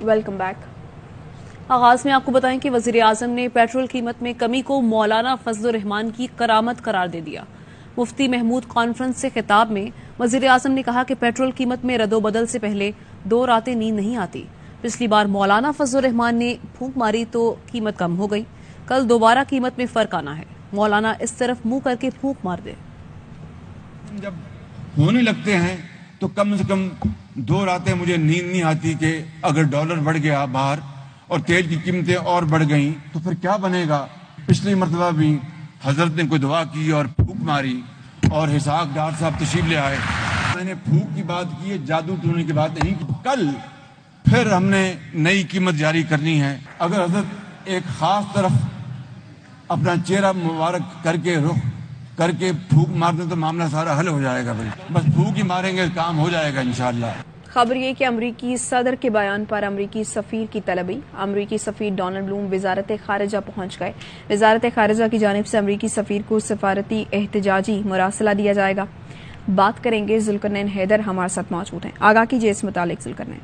Welcome back. आगाज में आपको बताएं कि वजीर आजम ने पेट्रोल कीमत में कमी को मौलाना फजलुर रहमान की करामत करार दे दिया। मुफ्ती महमूद कॉन्फ्रेंस से खिताब में वजीर आजम ने कहा कि पेट्रोल कीमत में रद्दोबदल से पहले 2 रातें नींद नहीं आती। पिछली बार मौलाना फजलुर रहमान ने फूंक मारी तो कीमत कम हो गई। कल दोबारा कीमत में फर्क आना है। मौलाना इस तरफ मुंह करके फूंक मार दे। जब होने लगते हैं तो कम से कम 2 रातें मुझे नींद नहीं आती कि अगर डॉलर बढ़ गया बाहर और तेल की कीमतें और बढ़ गई तो फिर क्या बनेगा। पिछली मरतबा भी हजरत ने कोई दुआ की और फूंक मारी और हिसाब डार साहब तशरीफ ले आए। मैंने फूंक की बात की है, जादू टूने की बात नहीं। कल फिर हमने नई कीमत जारी करनी है। अगर हजरत एक खास तरफ अपना चेहरा मुबारक करके रुख करके फूंक मार दें तो मामला सारा हल हो जाएगा। भाई बस फूंक ही मारेंगे, काम हो जाएगा इंशाअल्लाह। खबर ये कि अमरीकी सदर के बयान पर अमरीकी सफीर की तलबी। अमरीकी सफीर डोनाल्ड ब्लूम वजारत खारजा पहुंच गए। वजारत खारजा की जानिब से अमरीकी सफीर को सफारती एहतजाजी मुरासला दिया जाएगा। बात करेंगे जुल्करनैन हैदर हमारे साथ मौजूद हैं। आगाह कीजिए इस मुतालिक जुल्करनैन।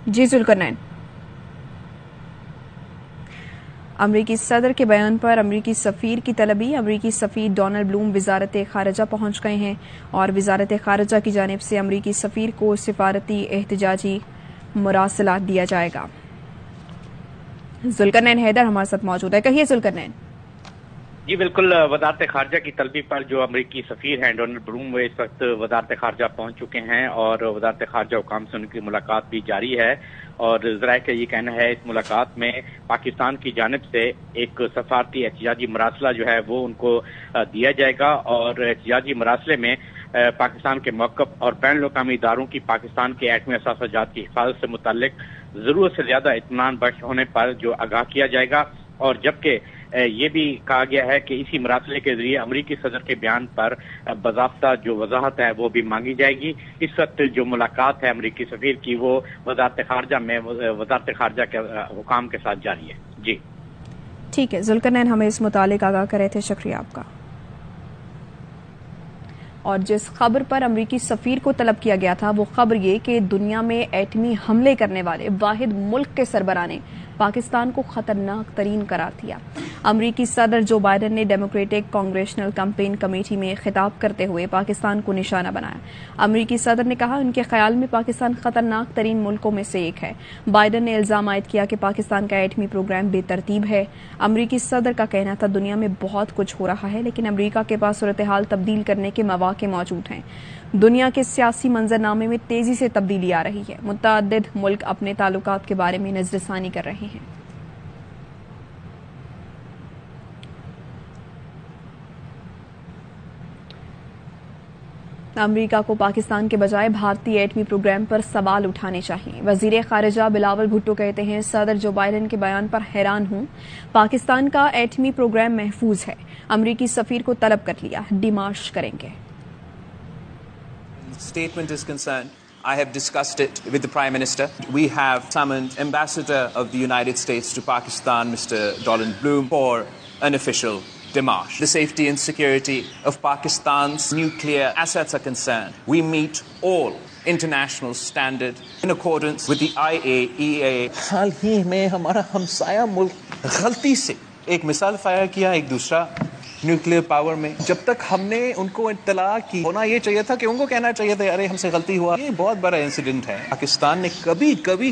जी जुल्करनैन, अमरीकी सदर के बयान पर अमरीकी सफीर की तलबी। अमरीकी सफीर डोनाल्ड ब्लूम वजारत खारजा पहुंच गए हैं और वजारत खारजा की जानिब से अमरीकी सफीर को सिफारती एहतजाजी मुरासला दिया जाएगा। जुल्करनैन हैदर हमारे साथ मौजूद है। कहिए जुल्करनैन। जी बिल्कुल, वजारत खारजा की तलबी पर जो अमरीकी सफीर हैं डोनाल्ड ब्लूम वो इस वक्त वजारत खारजा पहुंच चुके हैं और वजारत खारजा हुकाम से उनकी मुलाकात भी जारी है। और ज़राए का ये कहना है इस मुलाकात में पाकिस्तान की जानिब से एक सफारती एहतजाजी मरासला जो है वो उनको दिया जाएगा और एहतजाजी मरासले में पाकिस्तान के मौक़िफ़ और बैन अवी इदारों की पाकिस्तान के एटमी असासाजात की हिफाजत से मुताल्लिक ज़रूरत से ज़्यादा इत्मीनान बख्श होने पर जो आगाह किया जाएगा। और जबकि ये भी कहा गया है कि इसी मरासले के जरिए अमरीकी सदर के बयान पर बाज़ाब्ता जो वजाहत है वो भी मांगी जाएगी। इस वक्त जो मुलाकात है अमरीकी सफीर की वो वजारत खारजा में वजारत खारजा के हुकाम के साथ जारी है। जी ठीक है जुल्करनैन, हमें इस मुतालिक आगाह कर रहे थे, शुक्रिया आपका। और जिस खबर पर अमरीकी सफीर को तलब किया गया था वो खबर ये कि दुनिया में एटमी हमले करने वाले वाहिद मुल्क के सरबराह ने पाकिस्तान को खतरनाक तरीन करार दिया। अमरीकी सदर जो बाइडन ने डेमोक्रेटिक कांग्रेशनल कैंपेन कमेटी में खिताब करते हुए पाकिस्तान को निशाना बनाया। अमरीकी सदर ने कहा उनके ख्याल में पाकिस्तान खतरनाक तरीन मुल्कों में से एक है। बाइडन ने इल्जाम आयद किया कि पाकिस्तान का एटमी प्रोग्राम बेतरतीब है। अमरीकी सदर का कहना था दुनिया में बहुत कुछ हो रहा है लेकिन अमरीका के पास सूरत हाल तब्दील करने के मौके मौजूद हैं। दुनिया के सियासी मंजरनामे में तेजी से तब्दीली आ रही है। मुतअद्दिद मुल्क अपने ताल्लुकात के बारे में नजरसानी कर रहे हैं। अमरीका को पाकिस्तान के बजाय भारतीय एटमी प्रोग्राम पर सवाल उठाने चाहिए। वजीर खारजा बिलावल भुट्टो कहते हैं सदर जो बाइडन के बयान पर हैरान हूं। पाकिस्तान का एटमी प्रोग्राम महफूज है। अमरीकी सफीर को तलब कर लिया, डिमार्श करेंगे। Statement is concerned, I have discussed it with the Prime Minister. We have summoned Ambassador of the United States to Pakistan, Mr. Donald Bloom, for an official démarche. The safety and security of Pakistan's nuclear assets are concerned. We meet all international standard in accordance with the IAEA. हाल ही में हमारा हमसाया मुल्क गलती से एक missile fire किया एक दूसरा nuclear power में। जब तक हमने उनको इत्तला की होना ये चाहिए था कि उनको कहना चाहिए था अरे हमसे गलती हुआ। ये बहुत बड़ा इंसिडेंट है। पाकिस्तान ने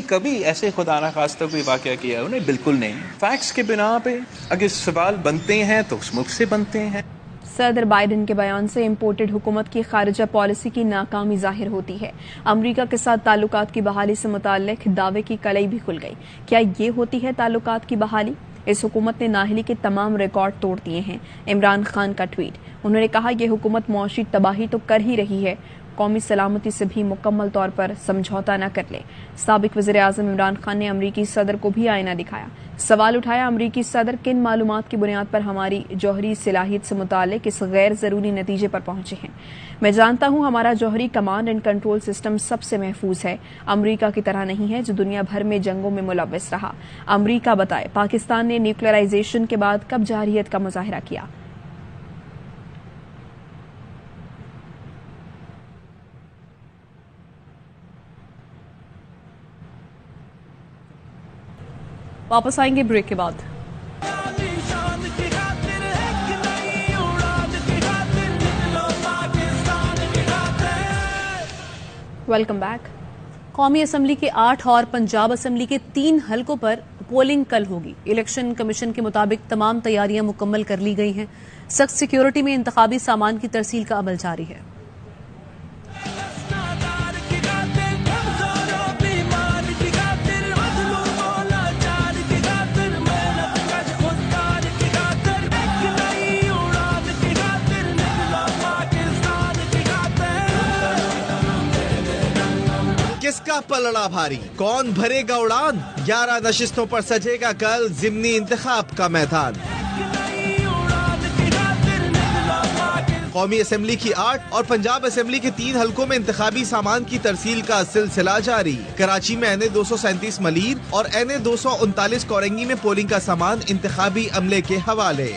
कभी ऐसे खुदा ना खास्ता कोई वाकया किया उन्हें बिल्कुल नहीं। फैक्ट्स के बिना पे अगर सवाल बनते हैं तो उस मुल्क से बनते हैं। सदर बाइडन के बयान से इम्पोर्टेड हुकूमत की खारजा पॉलिसी की नाकामी जाहिर होती है। अमरीका के साथ ताल्लुकात की बहाली से मुताल्लिक दावे की कलई भी खुल गई। क्या ये होती है ताल्लुकात की बहाली? इस हुकूमत ने नाहली के तमाम रिकॉर्ड तोड़ दिए हैं। इमरान खान का ट्वीट, उन्होंने कहा यह हुकूमत मुआशी तबाही तो कर ही रही है, कौमी सलामती से भी मुकम्मल तौर पर समझौता न कर ले। साबिक वज़ीर आज़म इमरान खान ने अमरीकी सदर को भी आईना दिखाया। सवाल उठाया अमरीकी सदर किन मालूमात की बुनियाद पर हमारी जौहरी सलाहियत से मुतालिक इस गैर ज़रूरी नतीजे पर पहुंचे हैं। मैं जानता हूं हमारा जौहरी कमांड एंड कंट्रोल सिस्टम सबसे महफूज है, अमरीका की तरह नहीं है जो दुनिया भर में जंगों में मुलव्वस रहा। अमरीका बताए पाकिस्तान ने न्यूक्लियराइजेशन के बाद कब जारहियत का मुजाहरा किया? वापस आएंगे ब्रेक के बाद। Welcome back. कौमी असम्बली के 8 और पंजाब असम्बली के 3 हलकों पर पोलिंग कल होगी। इलेक्शन कमीशन के मुताबिक तमाम तैयारियां मुकम्मल कर ली गई हैं। सख्त सिक्योरिटी में इंतखाबी सामान की तरसील का अमल जारी है। किसका पलड़ा भारी, कौन भरेगा उड़ान? 11 नशिस्तों पर सजेगा कल ज़िमनी इंतखाब का मैदान। कौमी असेंबली की 8 और पंजाब असेंबली के 3 हलकों में इंतखाबी सामान की तरसील का सिलसिला जारी। कराची में NA 237 मलीर और NA 239 कोरंगी में पोलिंग का सामान इंतखाबी अमले के हवाले।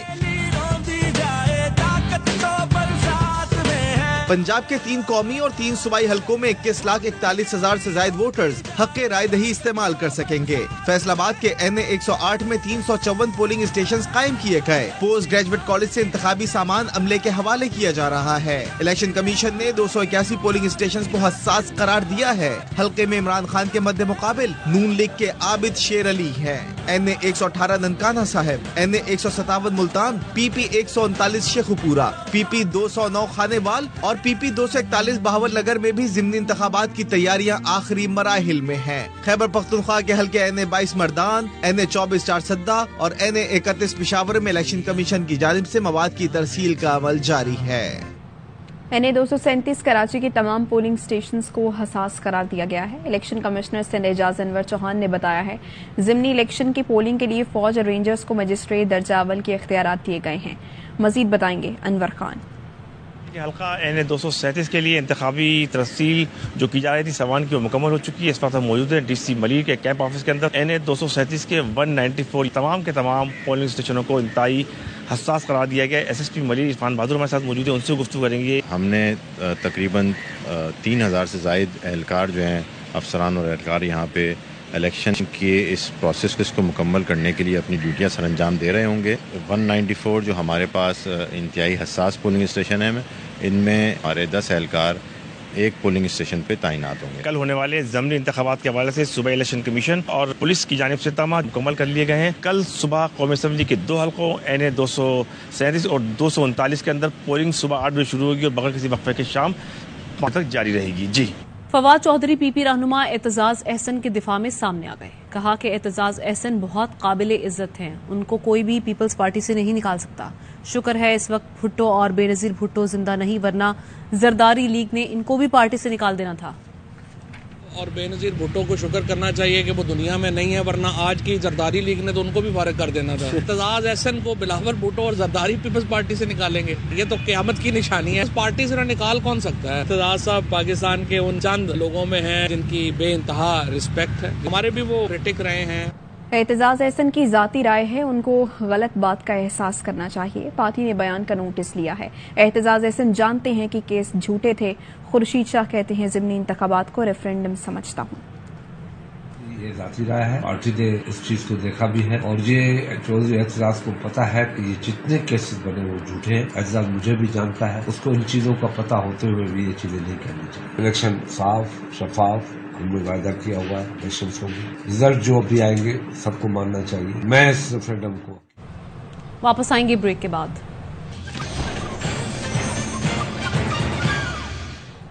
पंजाब के 3 कौमी और 3 सूबाई हलकों में 21,41,000 से ज्यादा वोटर्स हक़ राय दही इस्तेमाल कर सकेंगे। फैसलाबाद के NA 108 में 354 पोलिंग स्टेशन कायम किए गए। पोस्ट ग्रेजुएट कॉलेज से इंतखाबी सामान अमले के हवाले किया जा रहा है। इलेक्शन कमीशन ने 281 पोलिंग स्टेशन को हसास करार दिया है। हल्के में इमरान खान के मद्दे मुकाबिल नून लीग के आबिद शेर अली है। NA 118 Nankana Sahib, NA 157 Multan, PP 139 Sheikhupura, PP 209 Khanewal और PP 241 बहावलनगर में भी ज़िमनी इंतखाबात की तैयारियां आखिरी मराहिल में हैं। खैबर पख्तूनख्वा के हल्के NA 22 मर्दान, NA 24 चारसद्दा और NA 31 पिशावर में इलेक्शन कमीशन की जानिब से मवाद की तरसील का अमल जारी है। NA 237 कराची के तमाम पोलिंग स्टेशंस को हसास करार दिया गया है। इलेक्शन कमिश्नर सिंध एजाज अनवर चौहान ने बताया है, ज़िमनी इलेक्शन की पोलिंग के लिए फौज और रेंजर्स को मजिस्ट्रेट दर्जा अव्वल के इख्तियारात दिए गए हैं। मजीद बताएंगे अनवर खान। हल्का NA 237 के लिए इंतखाबी तरसील जो की जा रही थी सामान की वो मुकम्मल हो चुकी है। इस वक्त हम मौजूद है DC मलिर के कैंप ऑफिस के अंदर। NA 237 के 194 तमाम के तमाम पोलिंग स्टेशनों को इंतहाई हसास करार दिया गया। SSP मलिर इरफान बहादुर हमारे साथ मौजूद है, उनसे गुफ्तगू करेंगे। हमने तकरीबन 3,000 से ज़ायद एहलकार जो हैं, अफसरान और एहलकार यहाँ पे इलेक्शन के इस प्रोसेस को इसको मुकम्मल करने के लिए अपनी ड्यूटियाँ सर अंजाम दे रहे होंगे। 194 जो हमारे पास इंतहाई हसास पोलिंग स्टेशन है, इनमें हमारे 10 एहलकार एक पोलिंग स्टेशन पे तैनात होंगे। कल होने वाले ज़मीनी इंतखाबात के हवाले से सूबाई इलेक्शन कमीशन और पुलिस की जानिब से तमाम मुकम्मल कर लिए गए हैं। कल सुबह कौमी असम्बली के 2 हलकों NA 237 और 239 के अंदर पोलिंग सुबह 8 बजे शुरू होगी और बगैर किसी वक्फे के शाम 5 तक जारी रहेगी। जी फवाद चौधरी PP रहनुमा एतजाज अहसन के दिफा में सामने आ गए। कहा कि एतजाज अहसन बहुत काबिल इज्जत हैं, उनको कोई भी पीपल्स पार्टी से नहीं निकाल सकता। शुक्र है इस वक्त भुट्टो और बेनजीर भुट्टो जिंदा नहीं, वरना जरदारी लीग ने इनको भी पार्टी से निकाल देना था। और बेनजीर भुट्टो को शुक्र करना चाहिए कि वो दुनिया में नहीं है, वरना आज की जरदारी लीग ने तो उनको भी फारिग कर देना था। एतजाज अहसन को बिलावल भुट्टो और जरदारी पीपल्स पार्टी से निकालेंगे, ये तो क़यामत की निशानी है। इस पार्टी से निकाल कौन सकता है? एतजाज साहब पाकिस्तान के उन चंद लोगों में हैं जिनकी बेइंतहा रिस्पेक्ट है, हमारे भी वो क्रिटिक रहे हैं। एतजाज अहसन की जाती राय है, उनको गलत बात का एहसास करना चाहिए। पार्टी ने बयान का नोटिस लिया है। एतजाज अहसन जानते हैं कि केस झूठे थे। खुर्शीद शाह कहते हैं, ज़िमनी इंतखाबात को रेफरेंडम समझता हूँ। ये जाती राय है, पार्टी ने इस चीज को देखा भी है और ये चौधरी एतजाज को पता है कि ये जितने केसेस बने वो झूठे हैं। एतजाज मुझे भी जानता है, उसको इन चीजों का पता होते हुए भी ये चीजें नहीं करनी चाहिए। इलेक्शन साफ शफाफ हमने वायदा किया हुआ है, इलेक्शन होंगे, रिजल्ट जो भी आएंगे सबको मानना चाहिए। मैं इस रेफरेंडम को वापस आएंगे ब्रेक के बाद।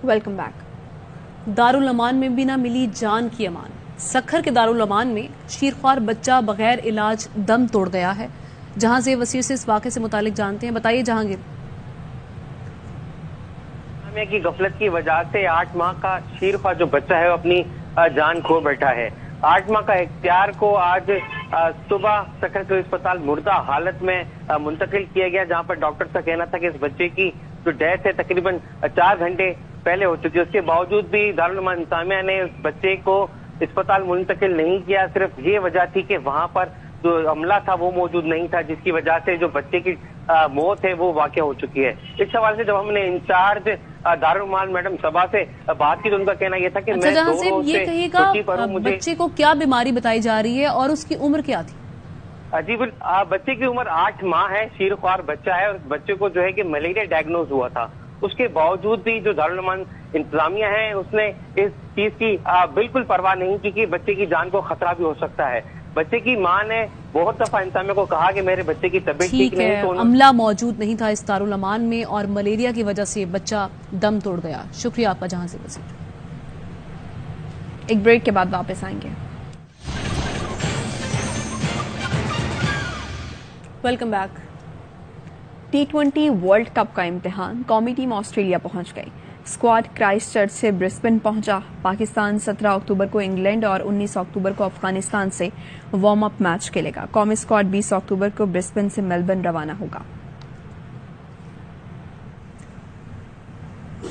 Welcome back. दारुल अमान में भी ना मिली जान की अमान। सखर के दारुल अमान में शीरख्वार बच्चा बगैर इलाज दम तोड़ गया है। जहांगीर वसीर से इस वाक़े से मुतालिक जानते हैं। बताइए जहांगीर। की गफलत की वजह से 8 माह का शीरख्वार जो बच्चा है वो अपनी जान खो बैठा है। 8 माह का इख्तियार को आज सुबह सखर के अस्पताल मुर्दा हालत में मुंतकिल किया गया, जहां पर डॉक्टर का कहना था कि इस बच्चे की जो डेथ है तकरीबन 4 घंटे पहले हो चुकी है। उसके बावजूद भी दारुल इंतजामिया ने उस बच्चे को अस्पताल मुंतकिल नहीं किया। सिर्फ ये वजह थी कि वहां पर جو عملہ تھا وہ موجود نہیں تھا، جس کی وجہ سے جو بچے کی موت ہے وہ واقع ہو چکی ہے. اس حوالے سے جب ہم نے انچارج دارالعلوم میڈم صبا سے بات کی تو ان کا کہنا یہ تھا کہ میں 2 روز سے چھٹی پر ہوں. مجھے بچے کو کیا بیماری بتائی جا رہی ہے اور اس کی عمر کیا تھی؟ جی بچے کی عمر 8 ماہ ہے، شیر خوار بچہ ہے، اور بچے کو جو ہے کہ ملیریا ڈائگنوز ہوا تھا. اس کے باوجود بھی جو دارالعلوم انتظامیہ ہے اس نے اس چیز کی بالکل پرواہ نہیں کی کہ بچے کی جان کو خطرہ بھی ہو سکتا ہے. بچے کی ماں نے بہت دفعہ انتظامیہ کو کہا کہ میرے بچے کی طبیعت ٹھیک نہیں، تو عملہ موجود نہیں تھا اس دارالعلوم میں اور ملیریا کی وجہ سے بچہ دم توڑ گیا. شکریہ آپ کا جہاں سے وزیر. ایک بریک کے بعد واپس آئیں گے. Welcome back. T20 world cup کا امتحان. قومی ٹیم آسٹریلیا پہنچ گئی. اسکواڈ کرائسٹ چرچ سے برسبن پہنچا. پاکستان 17 اکتوبر کو انگلینڈ اور 19 اکتوبر کو افغانستان سے وارم اپ میچ کھیلے گا. قومی اسکواڈ 20 اکتوبر کو برسبن سے میلبرن روانہ ہوگا.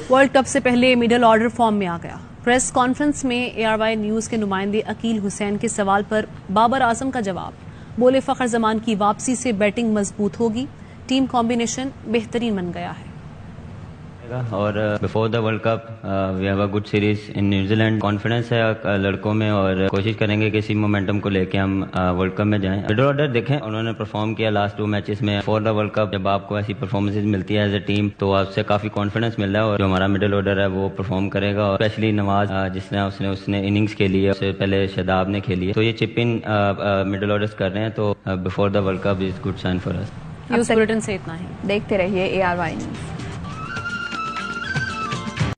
ورلڈ کپ سے پہلے مڈل آرڈر فارم میں آ گیا. پریس کانفرنس میں ARY نیوز کے نمائندے عقیل حسین کے سوال پر بابر اعظم کا جواب. بولے فخر زمان کی واپسی سے بیٹنگ مضبوط ہوگی. ٹیم کمبینیشن بہترین بن گیا ہے. اور before the world cup we have a good series in New Zealand. Confidence ہے لڑکوں میں اور کوشش کریں گے کہ اسی مومنٹم کو لے کے ہم ورلڈ کپ میں جائیں. مڈل آرڈر دیکھیں انہوں نے پرفارم کیا لاسٹ 2 میچز میں. فور دا ورلڈ کپ جب آپ کو ایسی پرفارمنس ملتی ہے ایز اے ٹیم تو آپ سے کافی کانفیڈنس مل رہا ہے اور جو ہمارا مڈل آرڈر ہے وہ پرفارم کرے گا. اور اسپیشلی نواز جس نے اس نے اننگز کھیلی ہے، اس سے پہلے شاداب نے کھیلی ہے، تو یہ چپ ان مڈل آرڈرز کر رہے ہیں تو before the world Cup is good sign for us. News bulletin سے اتنا ہی. دیکھتے رہیے ARY نیوز.